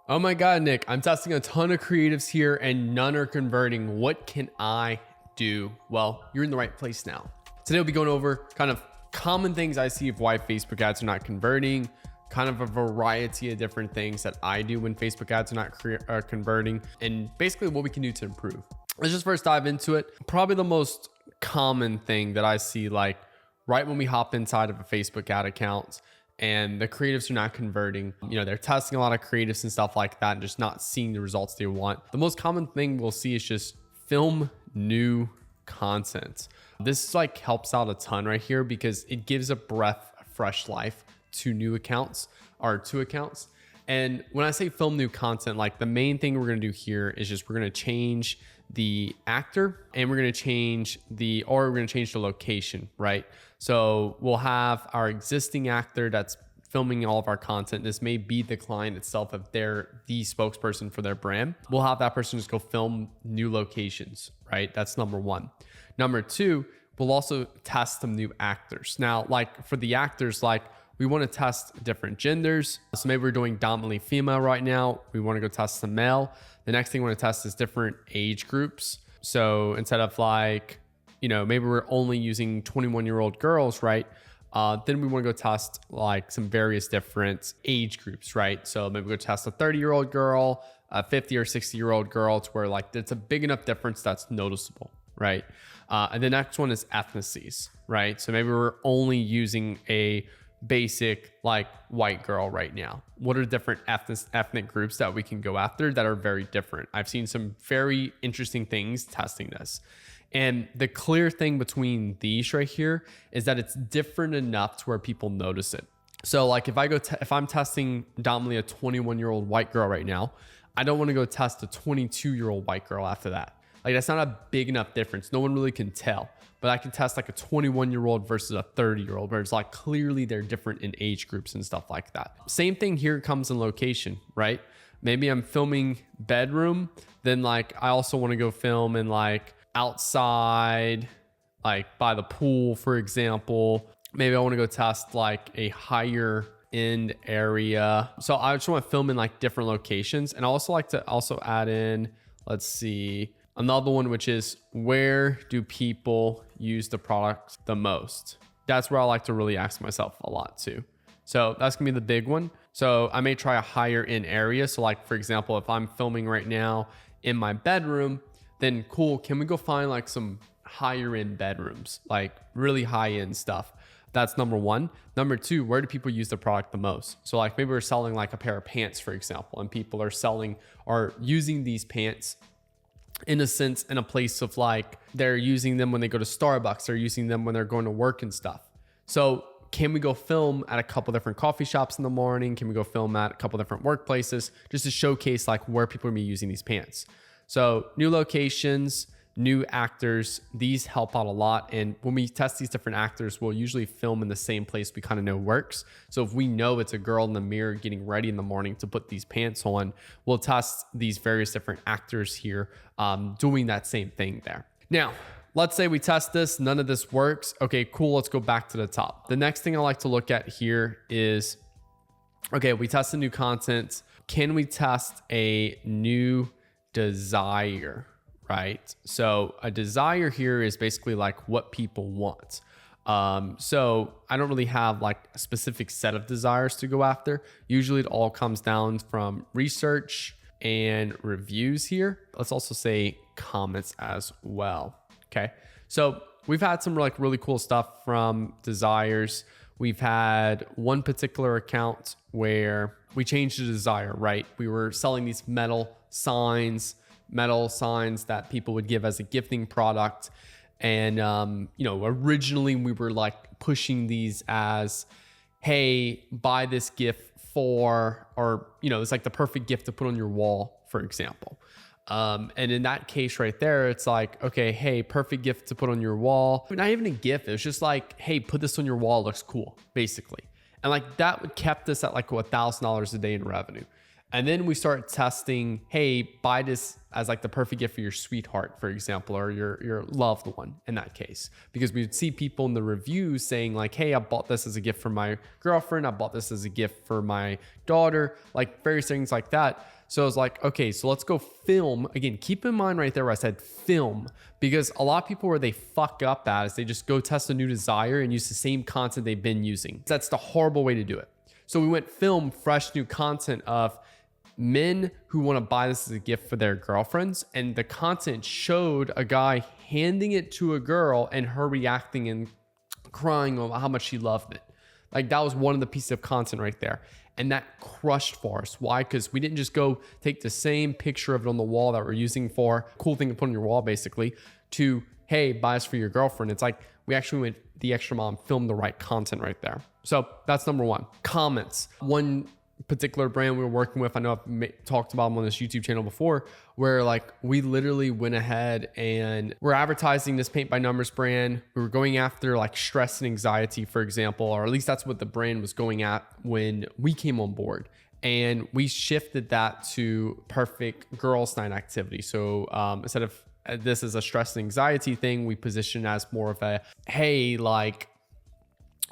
Oh my God, Nick, I'm testing a ton of creatives here and none are converting. What can I do? Well, you're in the right place now. Today we'll be going over kind of common things I see of why Facebook ads are not converting, kind of a variety of different things that I do when Facebook ads are not converting, and basically what we can do to improve. Let's just first dive into it. Probably the most common thing that I see, like right when we hop inside of a Facebook ad account and the creatives are not converting, they're testing a lot of creatives and stuff like that and just not seeing the results they want. The most common thing we'll see is just film new content. This helps out a ton right here because it gives a breath of fresh life to new accounts or to accounts. And when I say film new content, like the main thing we're going to do here is just we're going to change the actor and we're going to change the location, right? So we'll have our existing actor that's filming all of our content. This may be the client itself if they're the spokesperson for their brand. We'll have that person just go film new locations, right? That's number one. Number two, we'll also test some new actors. Now, like for the actors, we want to test different genders. So maybe we're doing dominantly female right now. We want to go test some male. The next thing we want to test is different age groups. So instead of maybe we're only using 21-year-old girls, right? Then we want to go test some various different age groups, right? So maybe go test a 30-year-old girl, a 50 or 60-year-old girl to where it's a big enough difference that's noticeable, right? And the next one is ethnicities, right? So maybe we're only using a basic white girl right now. What are different ethnic groups that we can go after that are very different? I've seen some very interesting things testing this. And the clear thing between these right here is that it's different enough to where people notice it. So if I'm testing dominantly a 21-year-old white girl right now, I don't want to go test a 22-year-old white girl after that. That's not a big enough difference. No one really can tell, but I can test a 21-year-old versus a 30-year-old where it's clearly they're different in age groups and stuff like that. Same thing here comes in location, right? Maybe I'm filming bedroom. Then I also want to go film in outside, by the pool, for example. Maybe I want to go test a higher end area. So I just want to film in different locations. And I also like to also add in, let's see, another one, which is where do people use the product the most? That's where I like to really ask myself a lot too. So that's gonna be the big one. So I may try a higher end area. So for example, if I'm filming right now in my bedroom, then cool, can we go find some higher end bedrooms, really high end stuff? That's number one. Number two, where do people use the product the most? So maybe we're selling a pair of pants, for example, and people are using these pants in a sense, in a place of they're using them when they go to Starbucks, they're using them when they're going to work and stuff. So can we go film at a couple different coffee shops in the morning? Can we go film at a couple different workplaces just to showcase where people are gonna be using these pants? So new locations, new actors, these help out a lot. And when we test these different actors, we'll usually film in the same place we kind of know works. So if we know it's a girl in the mirror getting ready in the morning to put these pants on, we'll test these various different actors here doing that same thing there. Now, let's say we test this, none of this works. Okay, cool, let's go back to the top. The next thing I like to look at here is, okay, we tested new content. Can we test a new desire? Right? So a desire here is basically what people want. So I don't really have a specific set of desires to go after. Usually it all comes down from research and reviews here. Let's also say comments as well. Okay. So we've had some really cool stuff from desires. We've had one particular account where we changed the desire, right? We were selling these metal signs that people would give as a gifting product. And, originally we were pushing these as, hey, buy this gift for, or, it's the perfect gift to put on your wall, for example. And in that case right there, it's okay, hey, perfect gift to put on your wall. Not even a gift. It was just hey, put this on your wall. It looks cool, basically. And that kept us at $1,000 a day in revenue. And then we start testing, hey, buy this as like the perfect gift for your sweetheart, for example, or your loved one in that case. Because we would see people in the reviews saying like, hey, I bought this as a gift for my girlfriend. I bought this as a gift for my daughter, like various things like that. So I was like, okay, so let's go film. Again, keep in mind right there where I said film, because a lot of people where they fuck up at is they just go test a new desire and use the same content they've been using. That's the horrible way to do it. So we went film fresh new content of men who want to buy this as a gift for their girlfriends. And the content showed a guy handing it to a girl and her reacting and crying about how much she loved it. Like that was one of the pieces of content right there. And that crushed for us. Why? Because we didn't just go take the same picture of it on the wall that we're using for cool thing to put on your wall, basically, to, hey, buy this for your girlfriend. It's like we actually went the extra mile and filmed the right content right there. So that's number one. Comments. One particular brand we were working with, I know I've talked about them on this YouTube channel before, where like we literally went ahead and we're advertising this paint by numbers brand. We were going after like stress and anxiety, for example, or at least that's what the brand was going at when we came on board. And we shifted that to perfect girls' night activity. So instead of this is a stress and anxiety thing, we position as more of a, hey, like,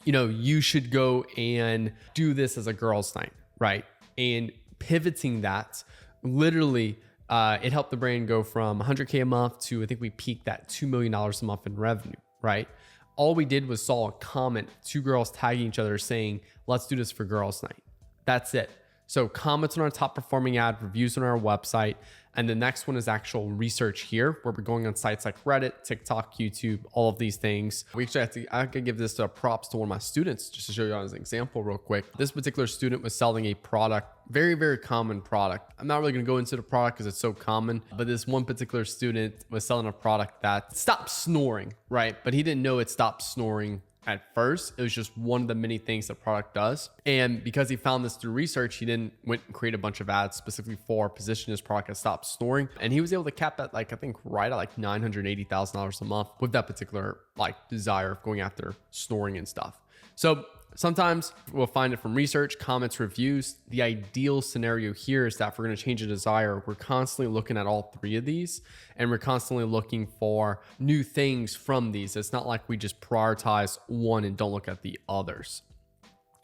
you know, you should go and do this as a girls' night. Right. And pivoting that literally, it helped the brand go from 100K a month to, I think we peaked at $2 million a month in revenue. Right. All we did was saw a comment, two girls tagging each other saying, let's do this for girls' night. That's it. So comments on our top performing ad, reviews on our website. And the next one is actual research here, where we're going on sites like Reddit, TikTok, YouTube, all of these things. We actually I could give this props to one of my students just to show you as an example real quick. This particular student was selling a product, very, very common product. I'm not really going to go into the product because it's so common, but this one particular student was selling a product that stopped snoring, right? But he didn't know it stopped snoring at first. It was just one of the many things the product does. And because he found this through research, he then went and created a bunch of ads specifically for position his product and stop snoring. And he was able to cap that, like, I think right at like $980,000 a month with that particular like desire of going after snoring and stuff. So sometimes we'll find it from research, comments, reviews. The ideal scenario here is that if we're going to change a desire, we're constantly looking at all three of these and we're constantly looking for new things from these. It's not like we just prioritize one and don't look at the others.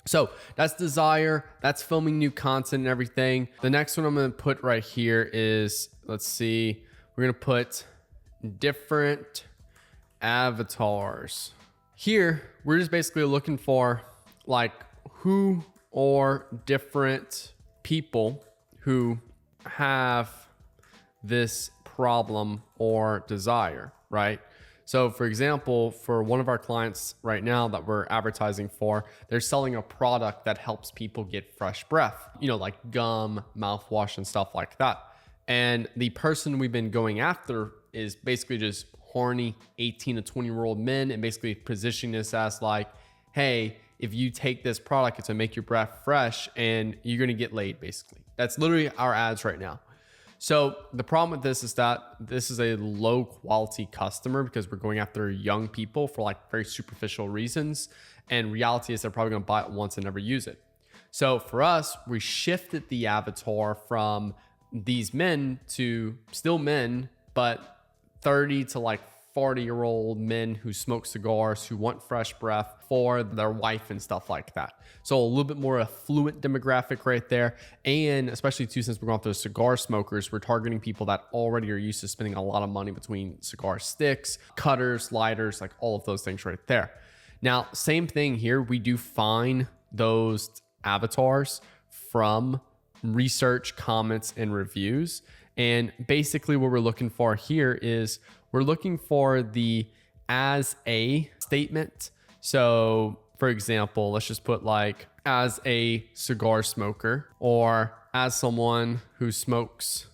So that's desire, that's filming new content and everything. The next one I'm going to put right here is, let's see, we're going to put different avatars. Here, we're just basically looking for like who or different people who have this problem or desire, right? So for example, for one of our clients right now that we're advertising for, they're selling a product that helps people get fresh breath, you know, like gum, mouthwash and stuff like that. And the person we've been going after is basically just horny 18 to 20-year-old men and basically positioning this as like, hey, if you take this product, it's gonna make your breath fresh and you're gonna get laid, basically. That's literally our ads right now. So the problem with this is that this is a low quality customer because we're going after young people for like very superficial reasons. And reality is they're probably gonna buy it once and never use it. So for us, we shifted the avatar from these men to still men, but 30 to like 40-year-old men who smoke cigars, who want fresh breath for their wife and stuff like that. So a little bit more affluent demographic right there. And especially too, since we're going after cigar smokers, we're targeting people that already are used to spending a lot of money between cigar sticks, cutters, lighters, like all of those things right there. Now, same thing here. We do find those avatars from research, comments, and reviews. And basically what we're looking for here is we're looking for the as a statement. So for example, let's just put like as a cigar smoker or as someone who smokes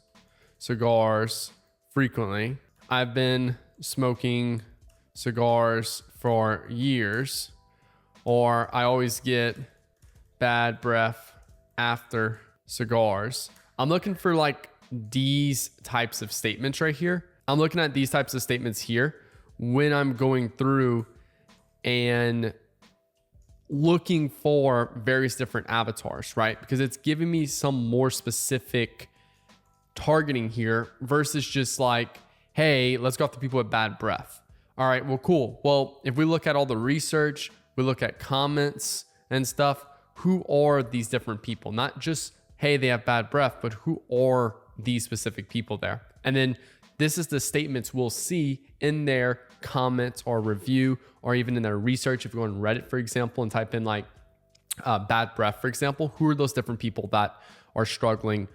cigars frequently. I've been smoking cigars for years, or I always get bad breath after cigars. I'm looking for like these types of statements right here. I'm looking at these types of statements here when I'm going through and looking for various different avatars, right? Because it's giving me some more specific targeting here versus just like, hey, let's go after people with bad breath. All right, well, cool. Well, if we look at all the research, we look at comments and stuff, who are these different people? Not just, hey, they have bad breath, but who are these specific people there? And then this is the statements we'll see in their comments or review, or even in their research. If you go on Reddit, for example, and type in like bad breath, for example, who are those different people that are struggling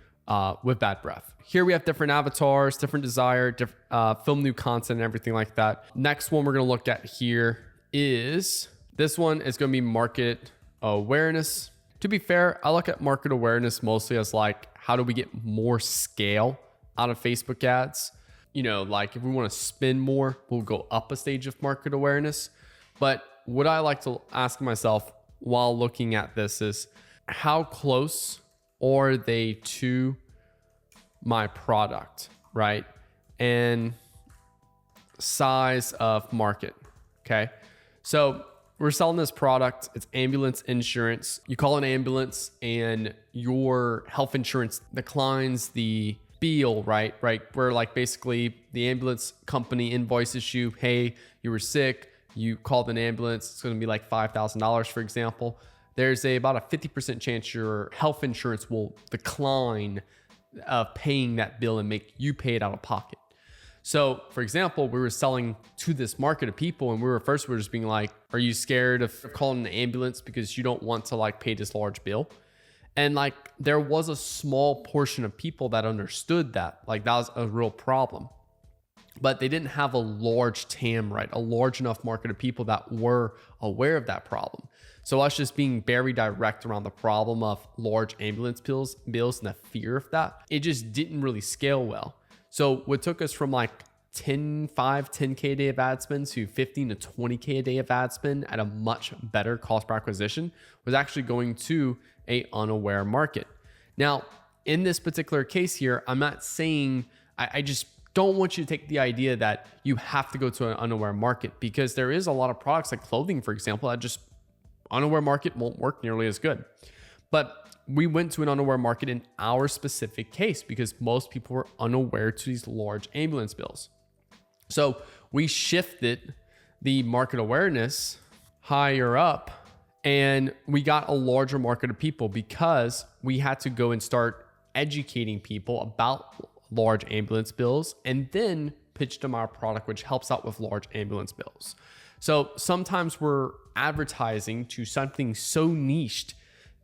with bad breath? Here we have different avatars, different desire, film new content and everything like that. Next one we're going to look at here is, this one is going to be market awareness. To be fair, I look at market awareness mostly as like, how do we get more scale out of Facebook ads? You know, like if we want to spend more, we'll go up a stage of market awareness. But what I like to ask myself while looking at this is, how close are they to my product, right? And size of market, okay? So we're selling this product. It's ambulance insurance. You call an ambulance and your health insurance declines the bill, right? Where like basically the ambulance company invoices you, hey, you were sick, you called an ambulance, it's going to be like $5,000, for example. There's about a 50% chance your health insurance will decline of paying that bill and make you pay it out of pocket. So for example, we were selling to this market of people, and we were just being like, are you scared of calling an ambulance because you don't want to like pay this large bill? And like, there was a small portion of people that understood that, like that was a real problem, but they didn't have a large TAM, right? A large enough market of people that were aware of that problem. So us just being very direct around the problem of large ambulance bills and the fear of that, it just didn't really scale well. So what took us from like 10K a day of ad spend to 15 to 20K a day of ad spend at a much better cost per acquisition was actually going to a unaware market. Now, in this particular case here, I'm not saying, I just don't want you to take the idea that you have to go to an unaware market, because there is a lot of products like clothing, for example, that just unaware market won't work nearly as good. But we went to an unaware market in our specific case because most people were unaware to these large ambulance bills. So we shifted the market awareness higher up, and we got a larger market of people because we had to go and start educating people about large ambulance bills and then pitch them our product, which helps out with large ambulance bills. So sometimes we're advertising to something so niched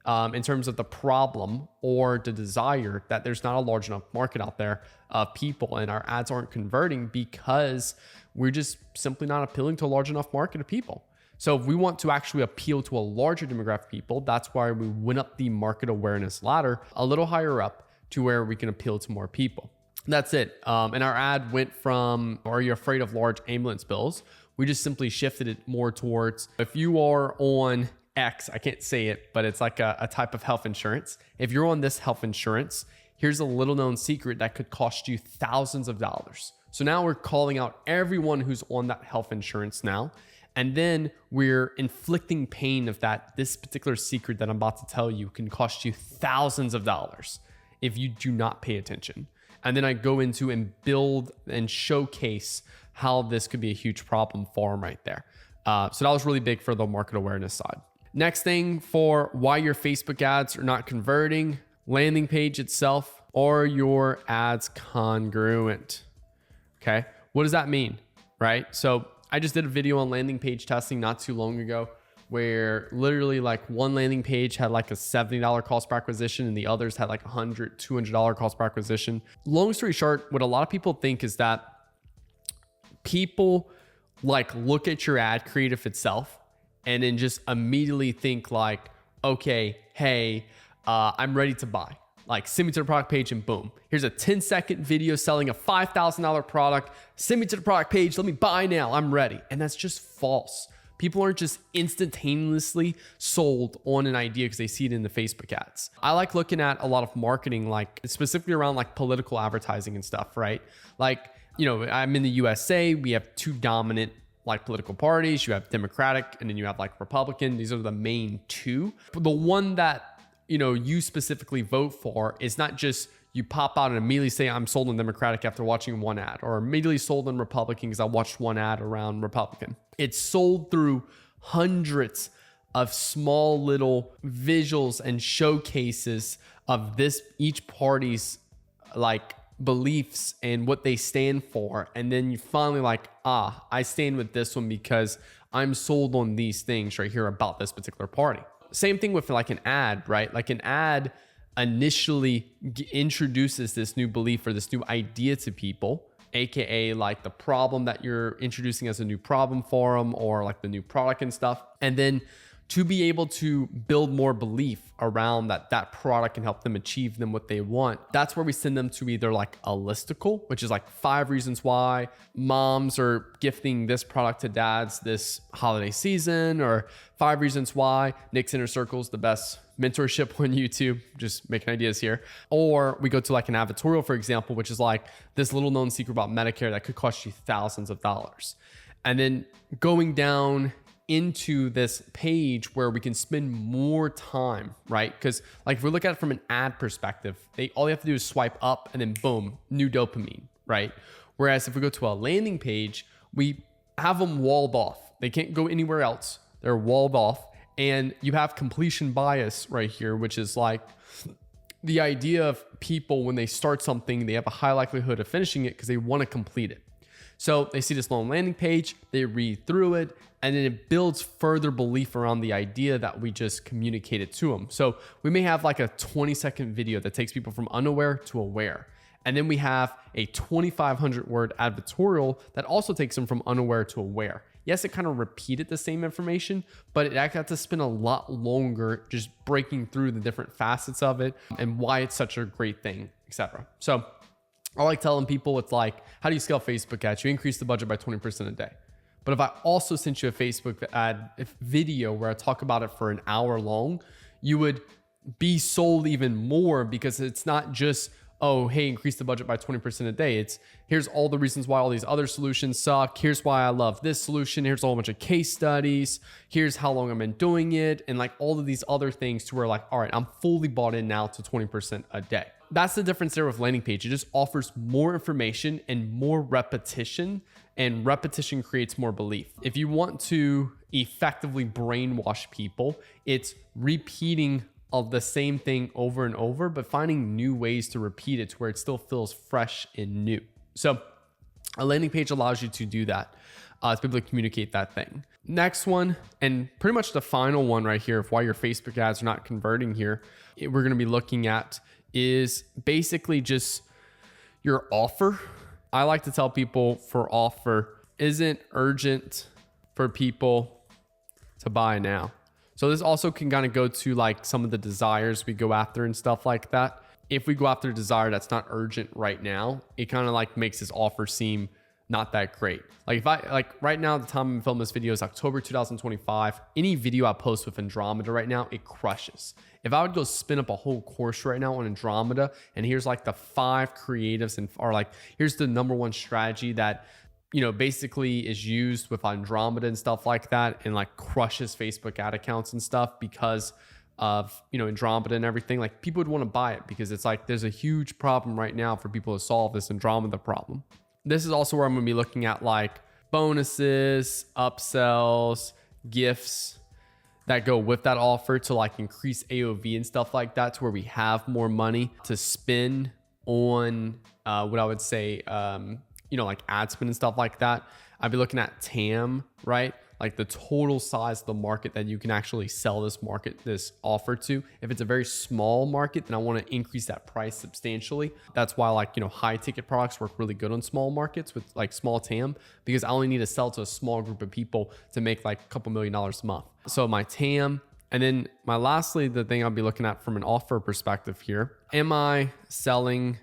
in terms of the problem or the desire that there's not a large enough market out there of people, and our ads aren't converting because we're just simply not appealing to a large enough market of people. So if we want to actually appeal to a larger demographic of people, that's why we went up the market awareness ladder a little higher up to where we can appeal to more people. That's it. And our ad went from, are you afraid of large ambulance bills? We just simply shifted it more towards, if you are on X, I can't say it, but it's like a type of health insurance. If you're on this health insurance, here's a little known secret that could cost you thousands of dollars. So now we're calling out everyone who's on that health insurance now. And then we're inflicting pain of that. This particular secret that I'm about to tell you can cost you thousands of dollars if you do not pay attention. And then I go into and build and showcase how this could be a huge problem for them right there. So that was really big for the market awareness side. Next thing for why your Facebook ads are not converting, landing page itself, or your ads congruent. Okay, what does that mean, right? So I just did a video on landing page testing not too long ago, where literally like one landing page had like a $70 cost per acquisition and the others had like $100, $200 cost per acquisition. Long story short, what a lot of people think is that people like look at your ad creative itself and then just immediately think like, okay, hey, I'm ready to buy. Like, send me to the product page and boom, here's a 10-second video selling a $5,000 product. Send me to the product page. Let me buy now. I'm ready. And that's just false. People aren't just instantaneously sold on an idea because they see it in the Facebook ads. I like looking at a lot of marketing, like specifically around like political advertising and stuff, right? Like, you know, I'm in the USA. We have two dominant like political parties. You have Democratic, and then you have like Republican. These are the main two. But the one that, you know, you specifically vote for is not just you pop out and immediately say, I'm sold on Democratic after watching one ad, or immediately sold on Republican because I watched one ad around Republican. It's sold through hundreds of small little visuals and showcases of each party's like beliefs and what they stand for. And then you finally like, I stand with this one because I'm sold on these things right here about this particular party. Same thing with like an ad, right? Like an ad initially introduces this new belief or this new idea to people, aka like the problem that you're introducing as a new problem for them, or like the new product and stuff. And then to be able to build more belief around that product can help them achieve what they want, that's where we send them to either like a listicle, which is like 5 reasons why moms are gifting this product to dads this holiday season, or 5 reasons why Nick's Inner Circle is the best mentorship on YouTube, just making ideas here. Or we go to like an advertorial, for example, which is like this little known secret about Medicare that could cost you thousands of dollars. And then going down into this page where we can spend more time, right? Because like if we look at it from an ad perspective, all you have to do is swipe up and then boom, new dopamine, right? Whereas if we go to a landing page, we have them walled off. They can't go anywhere else. They're walled off. And you have completion bias right here, which is like the idea of people when they start something, they have a high likelihood of finishing it because they want to complete it. So they see this long landing page, they read through it, and then it builds further belief around the idea that we just communicated to them. So we may have like a 20-second video that takes people from unaware to aware. And then we have a 2,500 word advertorial that also takes them from unaware to aware. Yes, it kind of repeated the same information, but it actually had to spend a lot longer just breaking through the different facets of it and why it's such a great thing, etc. So I like telling people, it's like, how do you scale Facebook ads? You increase the budget by 20% a day. But if I also sent you a Facebook ad video where I talk about it for an hour long, you would be sold even more, because it's not just, oh, hey, increase the budget by 20% a day. It's here's all the reasons why all these other solutions suck. Here's why I love this solution. Here's a whole bunch of case studies. Here's how long I've been doing it. And like all of these other things to where like, all right, I'm fully bought in now to 20% a day. That's the difference there with landing page. It just offers more information and more repetition, and repetition creates more belief. If you want to effectively brainwash people, it's repeating of the same thing over and over, but finding new ways to repeat it to where it still feels fresh and new. So a landing page allows you to do that, to be able to communicate that thing. Next one, and pretty much the final one right here of why your Facebook ads are not converting here, we're going to be looking at is basically just your offer. I like to tell people for offer isn't urgent for people to buy now. So this also can kind of go to like some of the desires we go after and stuff like that. If we go after a desire that's not urgent right now, it kind of like makes this offer seem not that great. Like if I like right now, the time I'm filming this video is October 2025. Any video I post with Andromeda right now, it crushes. If I would go spin up a whole course right now on Andromeda, and here's like the 5 creatives and or like here's the #1 strategy that, you know, basically is used with Andromeda and stuff like that, and like crushes Facebook ad accounts and stuff because of, you know, Andromeda and everything, like people would want to buy it because it's like there's a huge problem right now for people to solve this Andromeda problem. This is also where I'm going to be looking at like bonuses, upsells, gifts that go with that offer to like increase AOV and stuff like that, to where we have more money to spend on what I would say, you know, like ad spend and stuff like that. I'd be looking at TAM, right? Like the total size of the market that you can actually sell this offer to. If it's a very small market, then I want to increase that price substantially. That's why like, you know, high ticket products work really good on small markets with like small TAM, because I only need to sell to a small group of people to make like a couple $1 million a month. So my TAM, and then lastly, the thing I'll be looking at from an offer perspective here, am I selling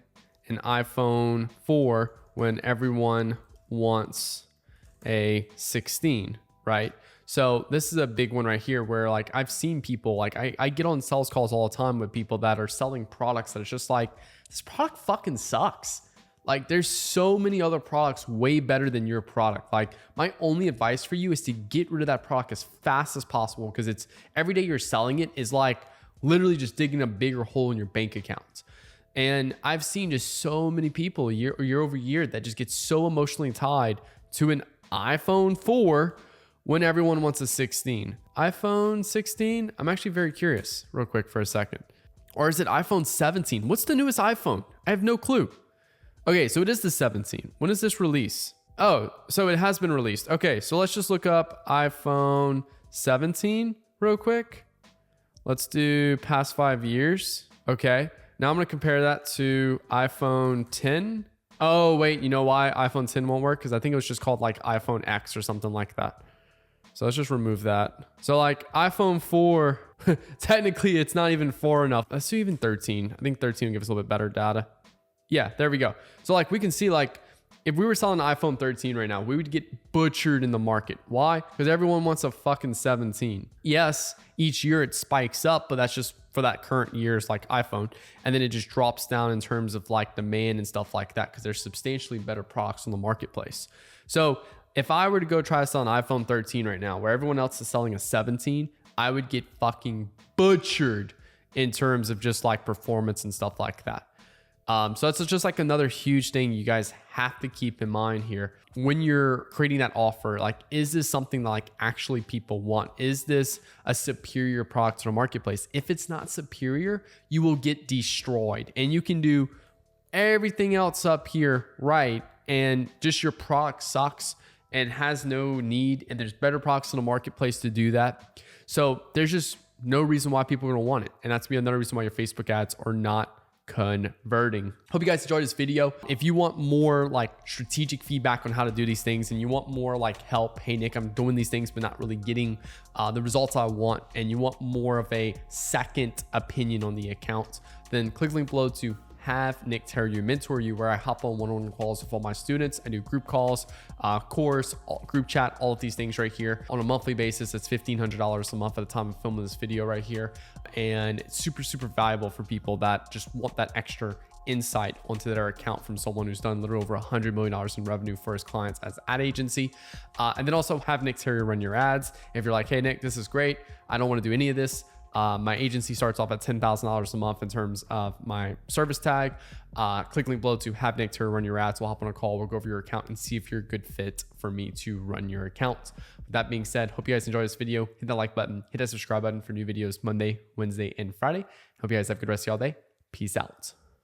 an iPhone 4 when everyone wants a 16? Right? So this is a big one right here where like I've seen people like I get on sales calls all the time with people that are selling products that it's just like, this product fucking sucks. Like there's so many other products way better than your product. Like my only advice for you is to get rid of that product as fast as possible, because it's every day you're selling it is like literally just digging a bigger hole in your bank account. And I've seen just so many people year over year that just get so emotionally tied to an iPhone 4 when everyone wants a 16. iPhone 16? I'm actually very curious real quick for a second. Or is it iPhone 17? What's the newest iPhone? I have no clue. Okay, so it is the 17. When is this release? Oh, so it has been released. Okay, so let's just look up iPhone 17 real quick. Let's do past 5 years. Okay, now I'm gonna compare that to iPhone 10. Oh, wait, you know why iPhone 10 won't work? Because I think it was just called like iPhone X or something like that. So let's just remove that. So like iPhone 4, technically it's not even 4 enough. Let's do even 13. I think 13 will give us a little bit better data. Yeah, there we go. So like we can see like if we were selling an iPhone 13 right now, we would get butchered in the market. Why? Because everyone wants a fucking 17. Yes, each year it spikes up, but that's just for that current year's like iPhone. And then it just drops down in terms of like demand and stuff like that, because there's substantially better products on the marketplace. So if I were to go try to sell an iPhone 13 right now, where everyone else is selling a 17, I would get fucking butchered in terms of just like performance and stuff like that. So that's just like another huge thing you guys have to keep in mind here when you're creating that offer. Like, is this something that like actually people want? Is this a superior product to the marketplace? If it's not superior, you will get destroyed, and you can do everything else up here right, and just your product sucks and has no need, and there's better products in the marketplace to do that. So there's just no reason why people are gonna want it, and that's be another reason why your Facebook ads are not converting. Hope you guys enjoyed this video. If you want more like strategic feedback on how to do these things, and you want more like help, hey Nick, I'm doing these things but not really getting the results I want, and you want more of a second opinion on the account, then click the link below to have Nick Theriot mentor you, where I hop on one-on-one calls with all my students. I do group calls, course, group chat, all of these things right here on a monthly basis. It's $1,500 a month at the time of filming this video right here. And it's super, super valuable for people that just want that extra insight onto their account from someone who's done literally over $100 million in revenue for his clients as ad agency. And then also have Nick Theriot run your ads. If you're like, hey Nick, this is great, I don't want to do any of this. My agency starts off at $10,000 a month in terms of my service tag. Click link below to have Nick Theriot run your ads. We'll hop on a call. We'll go over your account and see if you're a good fit for me to run your account. With that being said, hope you guys enjoyed this video. Hit that like button, hit that subscribe button for new videos Monday, Wednesday, and Friday. Hope you guys have a good rest of y'all day. Peace out.